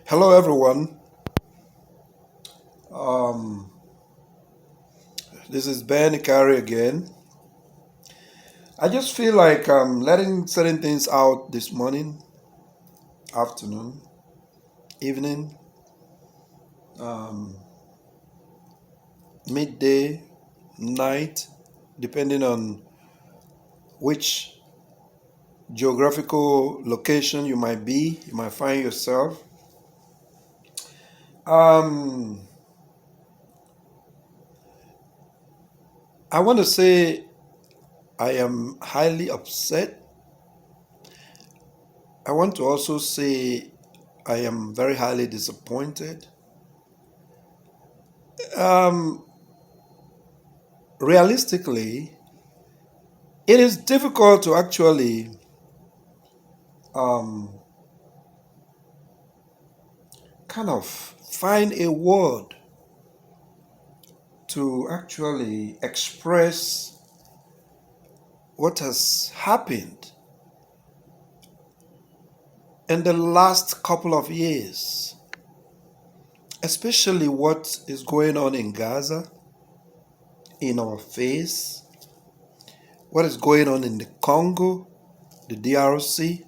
Hello, everyone. Um, this is Ben Ikari again. I just feel like letting certain things out this morning, afternoon, evening, um, midday, night, depending on which geographical location you might find yourself. Um, I want to say I am highly upset. I want to also say I am very highly disappointed. Um, Realistically, it is difficult to actually um, kind of find a word to actually express what has happened in the last couple of years, especially what is going on in Gaza, in our face, what is going on in the Congo, the DRC,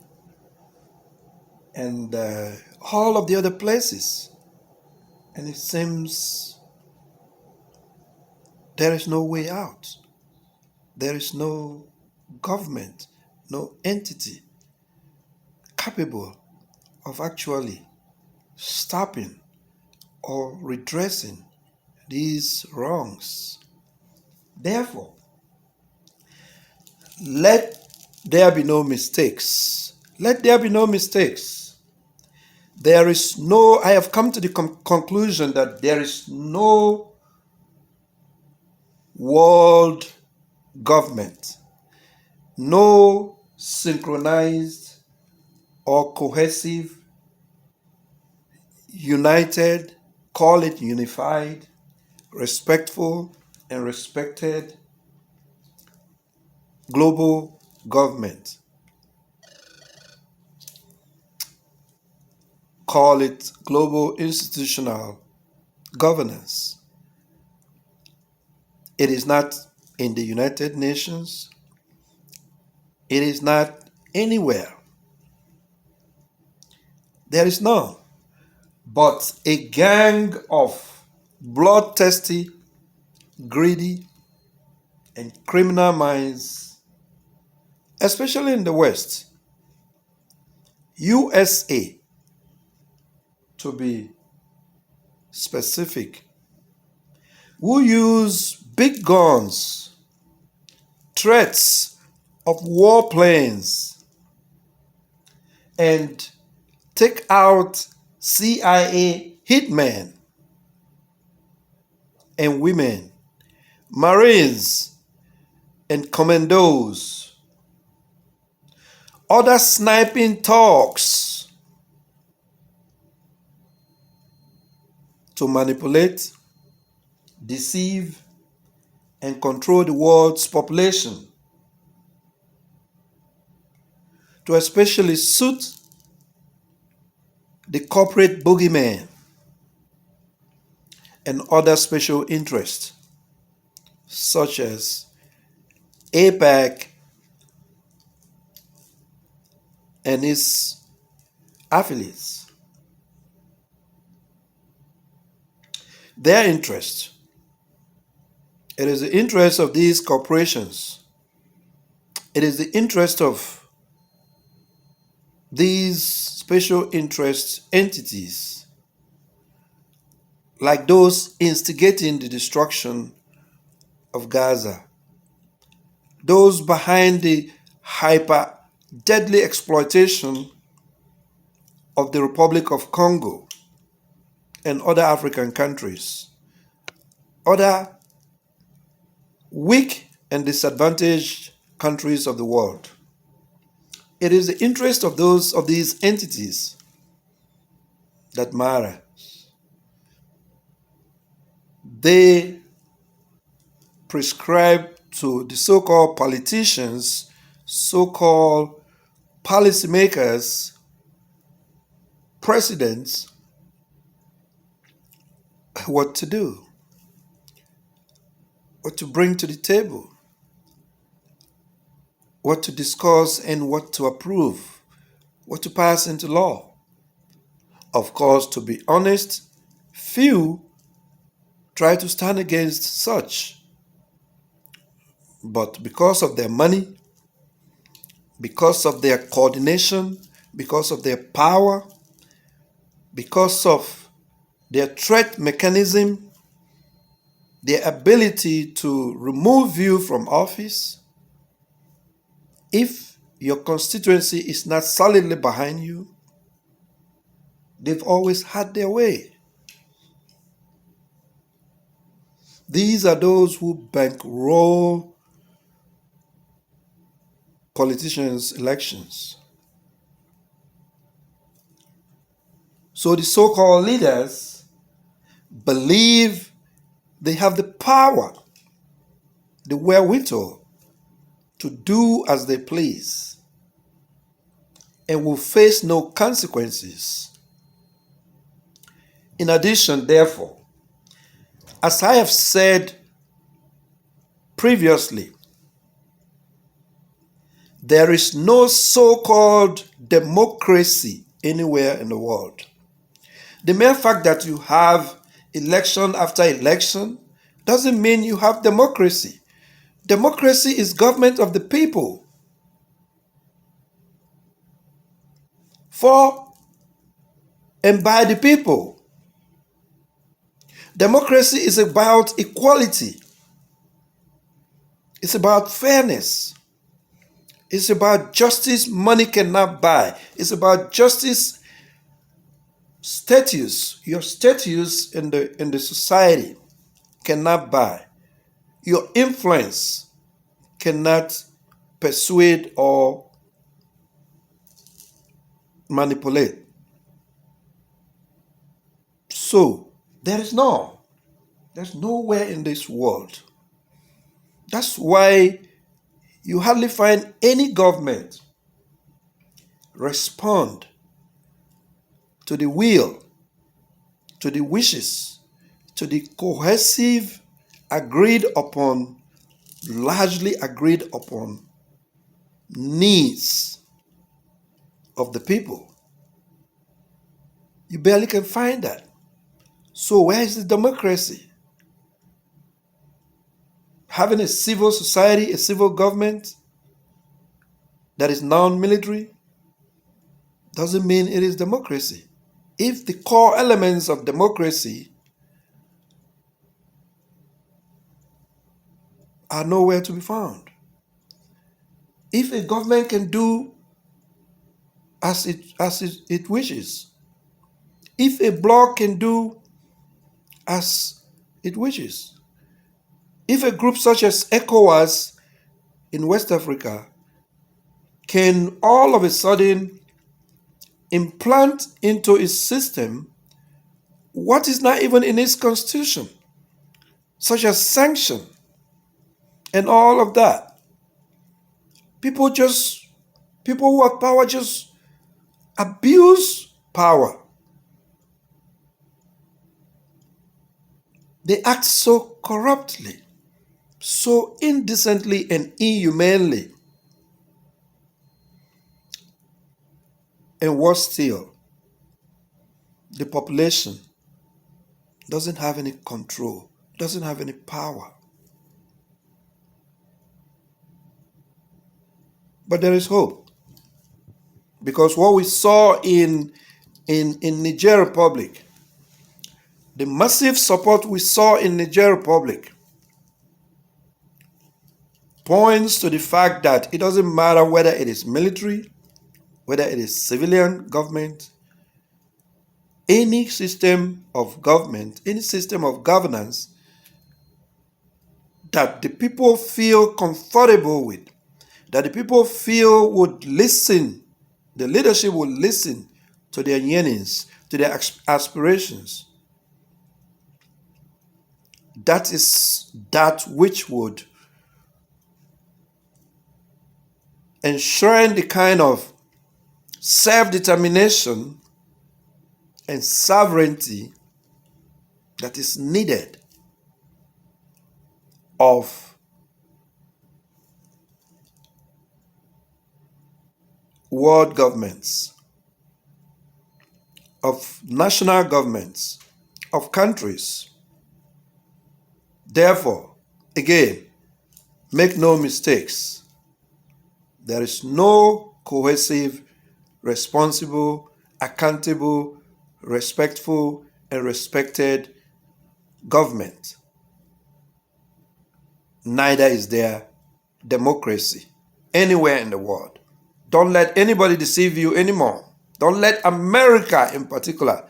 and all of the other places. And it seems there is no way out. There is no government, no entity capable of actually stopping or redressing these wrongs. Therefore, let there be no mistakes. Let there be no mistakes. I have come to the conclusion that there is no world government, no synchronized or cohesive, united, call it unified, respectful, and respected global government. Call it global institutional governance. It is not in the United Nations. It is not anywhere. There is none. But a gang of bloodthirsty, greedy, and criminal minds, especially in the West, USA to be specific, who use big guns, threats of warplanes, and take out CIA hitmen and women, Marines and commandos, other sniping talks to manipulate, deceive, and control the world's population, to especially suit the corporate boogeyman and other special interests, such as APAC and its affiliates. Their interest. It is the interest of these corporations. It is the interest of these special interest entities, like those instigating the destruction of Gaza, those behind the hyper deadly exploitation of the Republic of Congo and other African countries, other weak and disadvantaged countries of the world. It is the interest of these entities that matter. They prescribe to the so-called politicians, so-called policymakers, presidents, what to do, what to bring to the table, what to discuss and what to approve, what to pass into law. Of course, to be honest, few try to stand against such. But because of their money, because of their coordination, because of their power, because of their threat mechanism, their ability to remove you from office, if your constituency is not solidly behind you, they've always had their way. These are those who bankroll politicians' elections. So the so-called leaders believe they have the power, the wherewithal to do as they please and will face no consequences. In addition, therefore, as I have said previously, there is no so-called democracy anywhere in the world. The mere fact that you have election after election doesn't mean you have democracy. Democracy is government of the people, for and by the people. Democracy is about equality. It's about fairness. It's about justice money cannot buy. It's about justice status. Your status in the society cannot buy. Your influence cannot persuade or manipulate. So there's nowhere in this world. That's why you hardly find any government respond to the will, to the wishes, to the cohesive, largely agreed upon needs of the people. You barely can find that. So where is the democracy? Having a civil society, a civil government that is non-military doesn't mean it is democracy. If the core elements of democracy are nowhere to be found, if a government can do as it wishes, if a bloc can do as it wishes, if a group such as ECOWAS in West Africa can all of a sudden implant into its system what is not even in its constitution, such as sanction and all of that, people who have power just abuse power. They act so corruptly, so indecently and inhumanely. And worse still, the population doesn't have any control, doesn't have any power. But there is hope, because what we saw in Niger Republic, the massive support we saw in Niger Republic, points to the fact that it doesn't matter whether it is military, whether it is civilian government, any system of government, any system of governance that the people feel comfortable with, that the people feel would listen, the leadership would listen to their yearnings, to their aspirations. That is that which would enshrine the kind of self-determination and sovereignty that is needed of world governments, of national governments, of countries. Therefore, again, make no mistakes. There is no cohesive, responsible, accountable, respectful, and respected government. Neither is there democracy anywhere in the world. Don't let anybody deceive you anymore. Don't let America in particular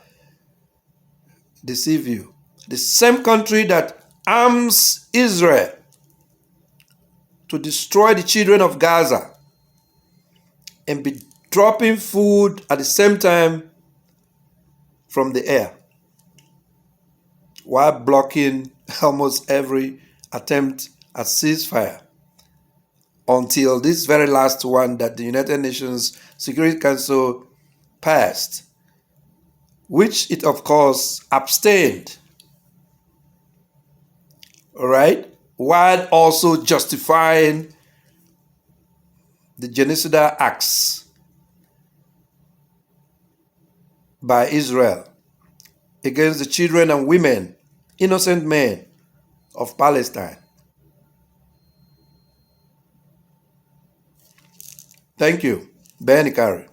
deceive you. The same country that arms Israel to destroy the children of Gaza and be dropping food at the same time from the air while blocking almost every attempt at ceasefire until this very last one that the United Nations Security Council passed, which it of course abstained, all right, while also justifying the genocidal acts by Israel against the children and women, innocent men of Palestine. Thank you. Ben Ikari.